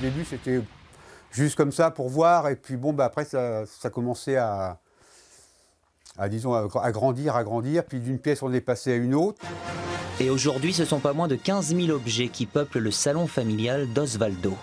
début, c'était juste comme ça pour voir. Et puis bon, après, ça commençait à grandir. Puis d'une pièce, on est passé à une autre. Et aujourd'hui, ce sont pas moins de 15 000 objets qui peuplent le salon familial d'Osvaldo.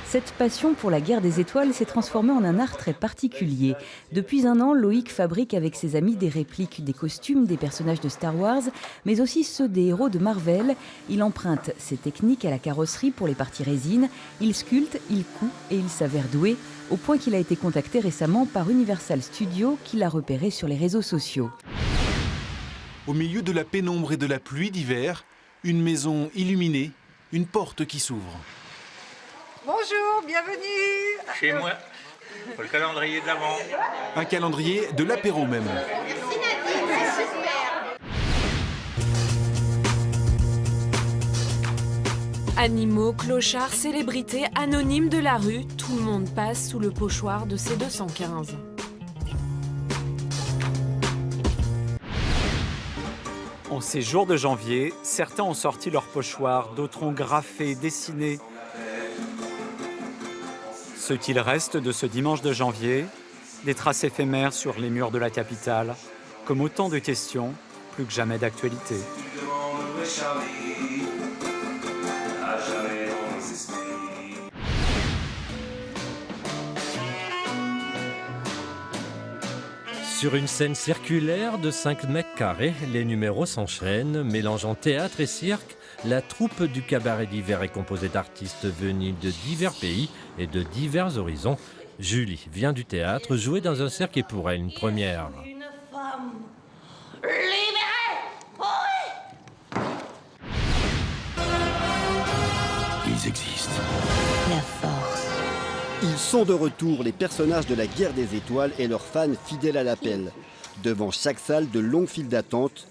Cette passion pour la guerre des étoiles s'est transformée en un art très particulier. Depuis un an, Loïc fabrique avec ses amis des répliques des costumes des personnages de Star Wars, mais aussi ceux des héros de Marvel. Il emprunte ses techniques à la carrosserie pour les parties résine. Il sculpte, il coud et il s'avère doué, au point qu'il a été contacté récemment par Universal Studios, qui l'a repéré sur les réseaux sociaux. Au milieu de la pénombre et de la pluie d'hiver, une maison illuminée, une porte qui s'ouvre. Bonjour, bienvenue. Chez moi, pour le calendrier de l'Avent. Un calendrier de l'apéro même. Merci Nadine, c'est super. Animaux, clochards, célébrités, anonymes de la rue, tout le monde passe sous le pochoir de ces 215. En ces jours de janvier, certains ont sorti leur pochoir, d'autres ont graffé, dessiné. Ce qu'il reste de ce dimanche de janvier, des traces éphémères sur les murs de la capitale, comme autant de questions, plus que jamais d'actualité. Sur une scène circulaire de 5 mètres carrés, les numéros s'enchaînent, mélangeant théâtre et cirque. La troupe du cabaret d'hiver est composée d'artistes venus de divers pays et de divers horizons. Julie vient du théâtre, jouer dans un cirque est pour elle une première. Une femme libérée. Oui. Ils existent. La force. Ils sont de retour, les personnages de la guerre des étoiles et leurs fans fidèles à l'appel. Devant chaque salle, de longues files d'attente.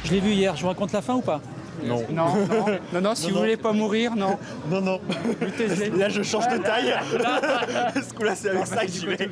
Je l'ai vu hier, je vous raconte la fin ou pas ? Non. Non, si vous voulez pas mourir, non. Non. Là, je change de taille. Ce coup-là, c'est avec ça que j'y vais.